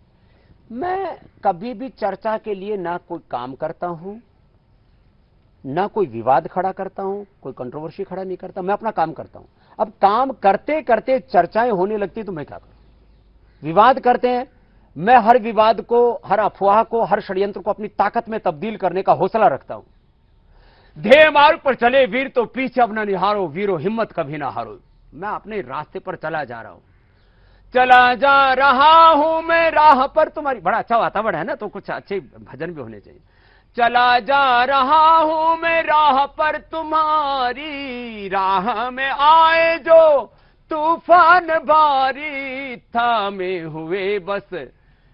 मैं कभी भी चर्चा के लिए ना कोई काम करता हूं, ना कोई विवाद खड़ा करता हूं, कोई कंट्रोवर्सी खड़ा नहीं करता। मैं अपना काम करता हूं। अब काम करते करते चर्चाएं होने लगती तो मैं क्या करूं? विवाद करते हैं। मैं हर विवाद को, हर अफवाह को, हर षड्यंत्र को अपनी ताकत में तब्दील करने का हौसला रखता हूं। ध्येय मार्ग पर चले वीर तो पीछे अपना निहारो, वीरो हिम्मत कभी ना हारो। मैं अपने रास्ते पर चला जा रहा हूं, चला जा रहा हूं मैं राह पर तुम्हारी। बड़ा अच्छा वातावरण है ना, तो कुछ अच्छे भजन भी होने चाहिए। चला जा रहा हूं मैं राह पर तुम्हारी, राह में आए जो तूफान भारी, थामे हुए बस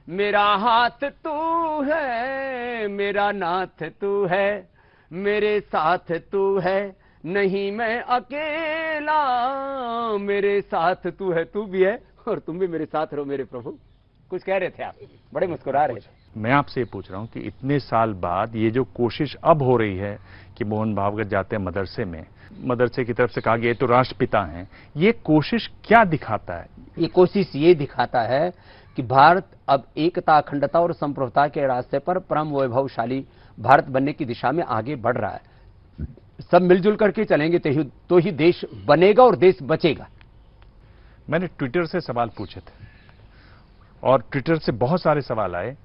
मेरा हाथ तू है, मेरा नाथ तू है, मेरे साथ तू है, नहीं मैं अकेला, मेरे साथ तू है, तू भी है और तुम भी मेरे साथ रहो मेरे प्रभु। कुछ कह रहे थे आप, बड़े मुस्कुरा रहे थे। मैं आपसे पूछ रहा हूं कि इतने साल बाद ये जो कोशिश अब हो रही है कि मोहन भागवत जाते हैं मदरसे में, मदरसे की तरफ से कहा गया ये तो राष्ट्रपिता हैं, ये कोशिश क्या दिखाता है? ये कोशिश ये दिखाता है कि भारत अब एकता, अखंडता और संप्रभुता के रास्ते पर परम वैभवशाली भारत बनने की दिशा में आगे बढ़ रहा है। सब मिलजुल करके चलेंगे तो ही देश बनेगा और देश बचेगा। मैंने ट्विटर से सवाल पूछे थे और ट्विटर से बहुत सारे सवाल आए,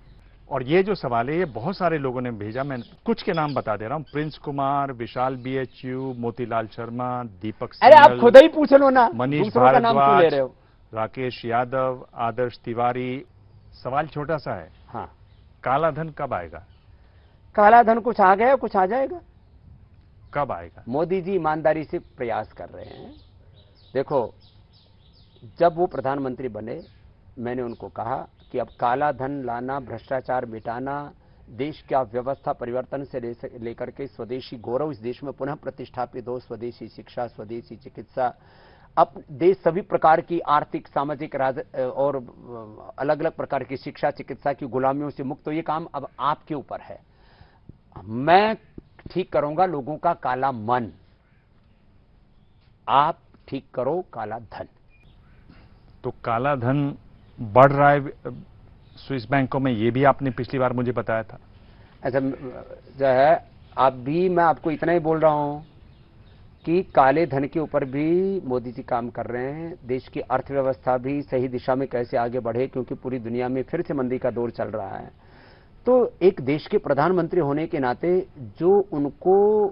और ये जो सवाल है ये बहुत सारे लोगों ने भेजा। मैं कुछ के नाम बता दे रहा हूं। प्रिंस कुमार, विशाल BHU, मोतीलाल शर्मा, दीपक अरे आप सिंघल, खुद ही पूछ लो ना, मनीष दूसरों का नाम क्यों ले रहे भारद्वाज, हो? राकेश यादव, आदर्श तिवारी। सवाल छोटा सा है, हाँ, काला धन कब आएगा? काला धन कुछ आ गया, कुछ आ जाएगा। कब आएगा? मोदी जी ईमानदारी से प्रयास कर रहे हैं। देखो, जब वो प्रधानमंत्री बने, मैंने उनको कहा कि अब काला धन लाना, भ्रष्टाचार मिटाना, देश का व्यवस्था परिवर्तन से लेकर के स्वदेशी गौरव इस देश में पुनः प्रतिष्ठापित हो, स्वदेशी शिक्षा, स्वदेशी चिकित्सा, अब देश सभी प्रकार की आर्थिक, सामाजिक और अलग अलग प्रकार की शिक्षा, चिकित्सा की गुलामियों से मुक्त हो। ये काम अब आपके ऊपर है। मैं ठीक करूंगा लोगों का काला मन, आप ठीक करो काला धन। तो काला धन बढ़ रहा है स्विस बैंकों में, ये भी आपने पिछली बार मुझे बताया था। ऐसा जो है, मैं आपको इतना ही बोल रहा हूं कि काले धन के ऊपर भी मोदी जी काम कर रहे हैं। देश की अर्थव्यवस्था भी सही दिशा में कैसे आगे बढ़े, क्योंकि पूरी दुनिया में फिर से मंदी का दौर चल रहा है। तो एक देश के प्रधानमंत्री होने के नाते जो उनको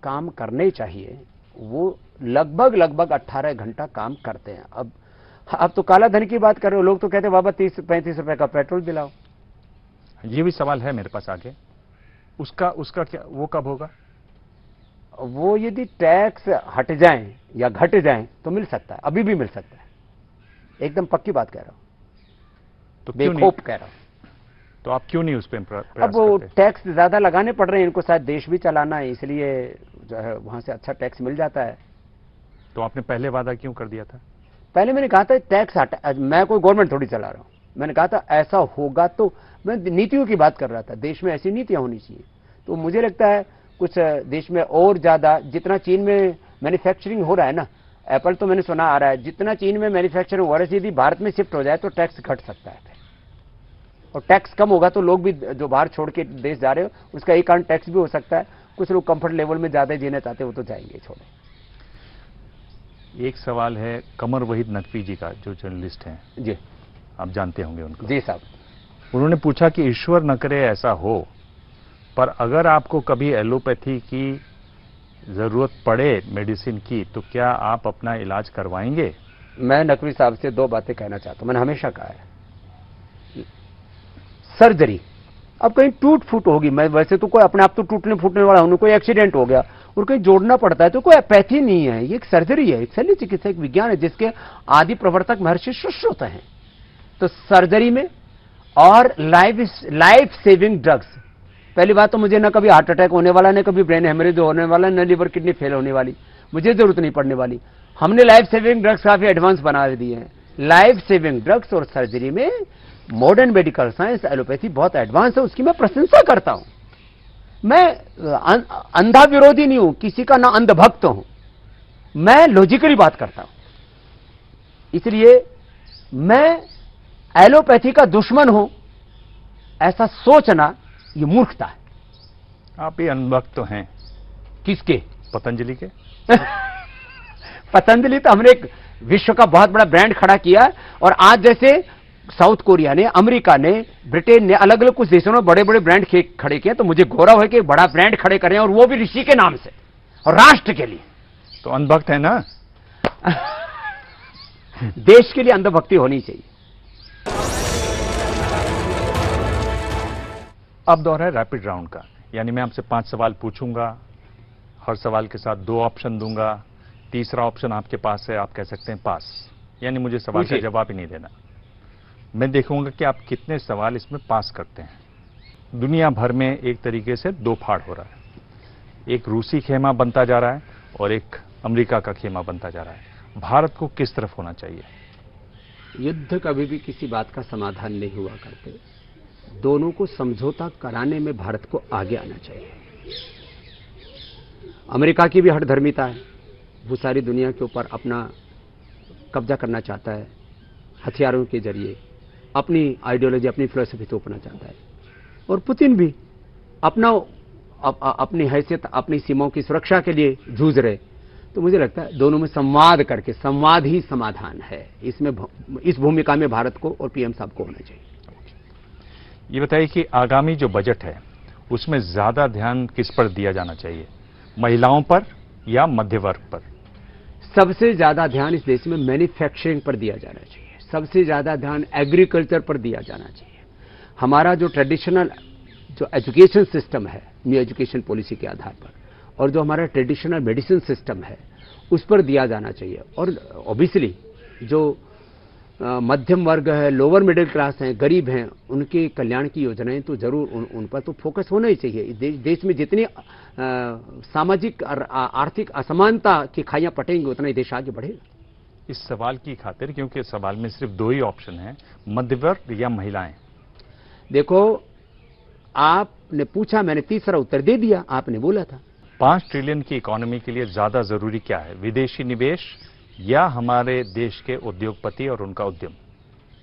काम करने चाहिए वो लगभग 18 घंटा काम करते हैं। अब तो काला धन की बात कर रहे हो, लोग तो कहते हैं बाबा 30-35 रुपए का पेट्रोल दिलाओ। ये भी सवाल है मेरे पास आगे, उसका क्या, वो कब होगा? वो यदि टैक्स हट जाएं या घट जाएं तो मिल सकता है, अभी भी मिल सकता है। एकदम पक्की बात कह रहा हूं, तो क्यों नहीं? बेखौफ कह रहा हूं। तो आप क्यों नहीं उस पर प्रयास अब वो करते? टैक्स ज्यादा लगाने पड़ रहे हैं इनको, शायद देश भी चलाना है, इसलिए जो है वहां से अच्छा टैक्स मिल जाता है। तो आपने पहले वादा क्यों कर दिया था? पहले मैंने कहा था टैक्स हटा, मैं कोई गवर्नमेंट थोड़ी चला रहा हूं। मैंने कहा था ऐसा होगा, तो मैं नीतियों की बात कर रहा था, देश में ऐसी नीतियां होनी चाहिए। तो मुझे लगता है कुछ देश में और ज्यादा, जितना चीन में मैन्युफैक्चरिंग हो रहा है ना, एप्पल तो मैंने सुना आ रहा है, जितना चीन में मैन्युफैक्चरिंग हो रहा है यदि भारत में शिफ्ट हो जाए तो टैक्स घट सकता है। और टैक्स कम होगा तो लोग भी जो बाहर छोड़ के देश जा रहे हो उसका एक कारण टैक्स भी हो सकता है। कुछ लोग कंफर्ट लेवल में ज्यादा जीना चाहते हो तो जाएंगे छोड़े। एक सवाल है कमर वहीद नकवी जी का, जो जर्नलिस्ट हैं, जी आप जानते होंगे उनको। जी साहब, उन्होंने पूछा कि ईश्वर न करे ऐसा हो, पर अगर आपको कभी एलोपैथी की जरूरत पड़े मेडिसिन की, तो क्या आप अपना इलाज करवाएंगे? मैं नकवी साहब से 2 बातें कहना चाहता हूं। मैंने हमेशा कहा है, सर्जरी अब कहीं टूट फूट होगी, मैं वैसे तो कोई अपने आप तो टूटने फूटने वाला हूं, कोई एक्सीडेंट हो गया और कहीं जोड़ना पड़ता है तो कोई पैथी नहीं है, ये एक सर्जरी है, एक शल्य चिकित्सा, एक विज्ञान है जिसके आदि प्रवर्तक महर्षि सुश्रुत हैं। तो सर्जरी में और लाइफ सेविंग ड्रग्स, पहली बात तो मुझे न कभी हार्ट अटैक होने वाला, न कभी ब्रेन हेमरेज होने वाला, न लिवर किडनी फेल होने वाली, मुझे जरूरत नहीं पड़ने वाली। हमने लाइफ सेविंग ड्रग्स काफी एडवांस बना दिए हैं। लाइफ सेविंग ड्रग्स और सर्जरी में मॉडर्न मेडिकल साइंस, एलोपैथी बहुत एडवांस है, उसकी मैं प्रशंसा करता हूं। मैं अंधा विरोधी नहीं हूं, किसी का ना अंधभक्त हूं, मैं लॉजिकली बात करता हूं। इसलिए मैं एलोपैथी का दुश्मन हूं ऐसा सोचना ये मूर्खता है। आप ये अनुभक्त तो हैं। किसके? पतंजलि के। पतंजलि तो हमने एक विश्व का बहुत बड़ा ब्रांड खड़ा किया, और आज जैसे साउथ कोरिया ने, अमेरिका ने, ब्रिटेन ने, अलग अलग कुछ देशों में बड़े बड़े ब्रांड खड़े किए, तो मुझे गौरव है कि बड़ा ब्रांड खड़े करें, और वो भी ऋषि के नाम से और राष्ट्र के लिए। तो अंधभक्त है ना? देश के लिए अंधभक्ति होनी चाहिए। अब दौर है रैपिड राउंड का, यानी मैं आपसे 5 सवाल पूछूंगा, हर सवाल के साथ 2 ऑप्शन दूंगा, तीसरा ऑप्शन आपके पास है, आप कह सकते हैं पास, यानी मुझे सवाल का जवाब ही नहीं देना। मैं देखूंगा कि आप कितने सवाल इसमें पास करते हैं। दुनिया भर में एक तरीके से 2 फाड़ हो रहा है, एक रूसी खेमा बनता जा रहा है और एक अमेरिका का खेमा बनता जा रहा है। भारत को किस तरफ होना चाहिए? युद्ध कभी भी किसी बात का समाधान नहीं हुआ करते, दोनों को समझौता कराने में भारत को आगे आना चाहिए। अमेरिका की भी हठधर्मिता है, वो सारी दुनिया के ऊपर अपना कब्जा करना चाहता है, हथियारों के जरिए अपनी आइडियोलॉजी, अपनी फिलॉसफी थोपना चाहता है, और पुतिन भी अपनी हैसियत, अपनी सीमाओं की सुरक्षा के लिए जूझ रहे। तो मुझे लगता है दोनों में संवाद करके, संवाद ही समाधान है, इसमें इस भूमिका में भारत को और पीएम साहब को होना चाहिए। ये बताइए कि आगामी जो बजट है उसमें ज्यादा ध्यान किस पर दिया जाना चाहिए, महिलाओं पर या मध्य वर्ग पर? सबसे ज्यादा ध्यान इस देश में मैन्युफैक्चरिंग पर दिया जाना चाहिए, सबसे ज्यादा ध्यान एग्रीकल्चर पर दिया जाना चाहिए। हमारा जो ट्रेडिशनल जो एजुकेशन सिस्टम है, न्यू एजुकेशन पॉलिसी के आधार पर, और जो हमारा ट्रेडिशनल मेडिसिन सिस्टम है, उस पर दिया जाना चाहिए। और ऑब्वियसली जो मध्यम वर्ग है, लोअर मिडिल क्लास हैं, गरीब हैं, उनके कल्याण की योजनाएं तो जरूर उन पर तो फोकस होना ही चाहिए। देश में जितनी सामाजिक और आर्थिक असमानता की खाइयां पटेंगी, उतना ही देश आगे बढ़ेगा। इस सवाल की खातिर, क्योंकि सवाल में सिर्फ 2 ही ऑप्शन हैं, मध्य वर्ग या महिलाएं। देखो, आपने पूछा, मैंने तीसरा उत्तर दे दिया, आपने बोला था। 5 ट्रिलियन की इकोनॉमी के लिए ज्यादा जरूरी क्या है, विदेशी निवेश या हमारे देश के उद्योगपति और उनका उद्यम?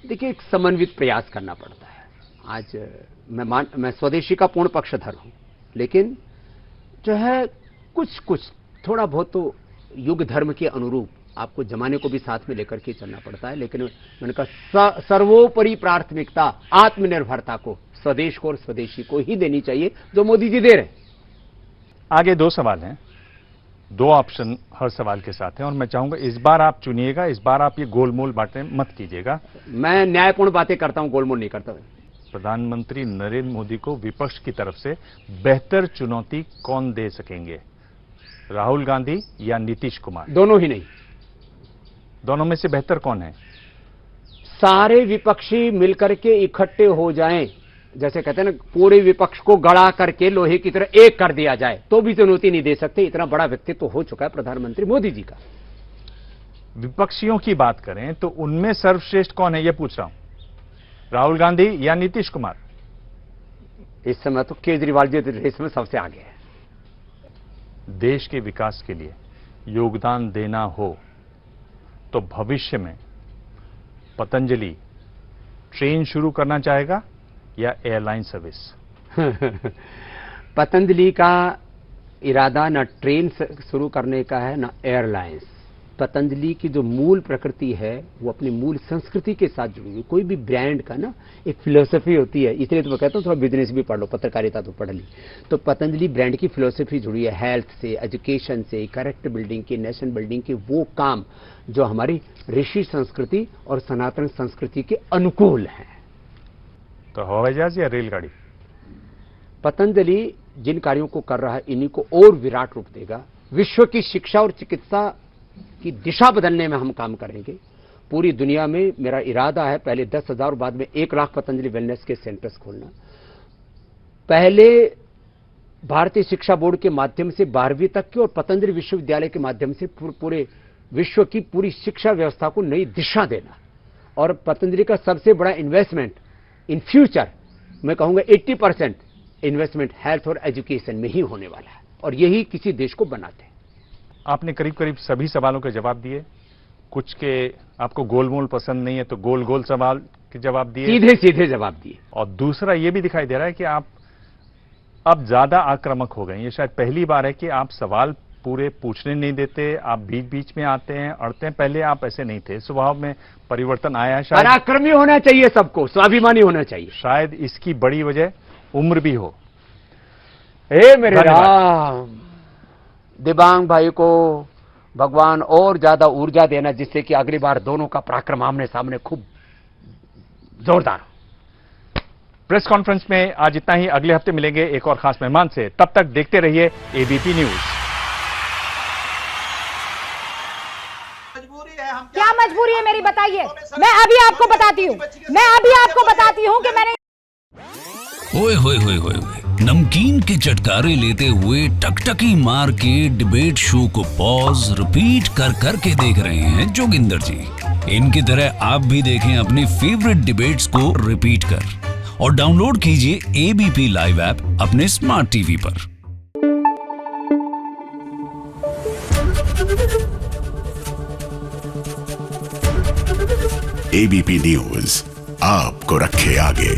देखिए, एक समन्वित प्रयास करना पड़ता है। आज मैं स्वदेशी का पूर्ण पक्षधर हूं, लेकिन जो है कुछ थोड़ा बहुत तो युग धर्म के अनुरूप आपको जमाने को भी साथ में लेकर के चलना पड़ता है। लेकिन मैंने कहा सर्वोपरि प्राथमिकता आत्मनिर्भरता को, स्वदेश को और स्वदेशी को ही देनी चाहिए, जो मोदी जी दे रहे हैं। आगे 2 सवाल हैं, 2 ऑप्शन हर सवाल के साथ हैं, और मैं चाहूंगा इस बार आप चुनिएगा, इस बार आप ये गोलमोल बातें मत कीजिएगा। मैं न्यायपूर्ण बातें करता हूं, गोलमोल नहीं करता। प्रधानमंत्री नरेंद्र मोदी को विपक्ष की तरफ से बेहतर चुनौती कौन दे सकेंगे, राहुल गांधी या नीतीश कुमार? दोनों ही नहीं। दोनों में से बेहतर कौन है? सारे विपक्षी मिलकर के इकट्ठे हो जाएं, जैसे कहते हैं ना, पूरे विपक्ष को गड़ा करके लोहे की तरह एक कर दिया जाए, तो भी चुनौती नहीं दे सकते। इतना बड़ा व्यक्तित्व तो हो चुका है प्रधानमंत्री मोदी जी का। विपक्षियों की बात करें तो उनमें सर्वश्रेष्ठ कौन है, यह पूछ रहा हूं, राहुल गांधी या नीतीश कुमार? इस समय तो केजरीवाल जी रेस में सबसे आगे है। देश के विकास के लिए योगदान देना हो तो भविष्य में पतंजलि ट्रेन शुरू करना चाहेगा या एयरलाइन सर्विस? पतंजलि का इरादा न ट्रेन शुरू करने का है, न एयरलाइंस। पतंजलि की जो मूल प्रकृति है वो अपनी मूल संस्कृति के साथ जुड़ी हुई। कोई भी ब्रांड का ना एक फिलोसफी होती है, इसलिए तो मैं कहता हूँ थोड़ा बिजनेस भी पढ़ लो, पत्रकारिता तो पढ़ ली। तो पतंजलि ब्रांड की फिलोसफी जुड़ी है हेल्थ से, एजुकेशन से, कैरेक्टर बिल्डिंग की, नेशन बिल्डिंग के, वो काम जो हमारी ऋषि संस्कृति और सनातन संस्कृति के अनुकूल है। तो हवाई जहाज या रेलगाड़ी? पतंजलि जिन कार्यों को कर रहा है, इन्हीं को और विराट रूप देगा। विश्व की शिक्षा और चिकित्सा की दिशा बदलने में हम काम करेंगे। पूरी दुनिया में मेरा इरादा है पहले 10,000 और बाद में 1 लाख पतंजलि वेलनेस के सेंटर्स खोलना। पहले भारतीय शिक्षा बोर्ड के माध्यम से 12वीं तक के और पतंजलि विश्वविद्यालय के माध्यम से पूरे विश्व की पूरी शिक्षा व्यवस्था को नई दिशा देना। और पतंजलि का सबसे बड़ा इन्वेस्टमेंट इन फ्यूचर, मैं कहूंगा 80% इन्वेस्टमेंट हेल्थ और एजुकेशन में ही होने वाला है, और यही किसी देश को बनाते हैं। आपने करीब करीब सभी सवालों के जवाब दिए। कुछ के आपको गोलमोल पसंद नहीं है तो गोल गोल सवाल के जवाब दिए, सीधे सीधे जवाब दिए। और दूसरा ये भी दिखाई दे रहा है कि आप अब ज्यादा आक्रामक हो गए। ये शायद पहली बार है कि आप सवाल पूरे पूछने नहीं देते, आप बीच बीच में आते हैं, अड़ते हैं। पहले आप ऐसे नहीं थे, स्वभाव में परिवर्तन आया है। शायद पराक्रमी होना चाहिए, सबको स्वाभिमानी होना चाहिए। शायद इसकी बड़ी वजह उम्र भी हो। हे मेरे धन्यवाद। राम, दिबांग भाई को भगवान और ज्यादा ऊर्जा देना, जिससे कि अगली बार दोनों का पराक्रम आमने सामने खूब जोरदार हो। प्रेस कॉन्फ्रेंस में आज इतना ही। अगले हफ्ते मिलेंगे एक और खास मेहमान से। तब तक देखते रहिए एबीपी न्यूज। क्या मजबूरी है मेरी, बताइए। मैं अभी आपको बताती हूँ कि मैंने ओए होए होए होए होए, नमकीन के चटकारे लेते हुए टकटकी मार के डिबेट शो को पॉज रिपीट कर कर के देख रहे हैं जोगिंदर जी। इनकी तरह आप भी देखें अपनी फेवरेट डिबेट्स को रिपीट कर, और डाउनलोड कीजिए एबीपी लाइव ऐप अपने स्मार्ट टीवी पर। एबीपी न्यूज आपको रखे आगे।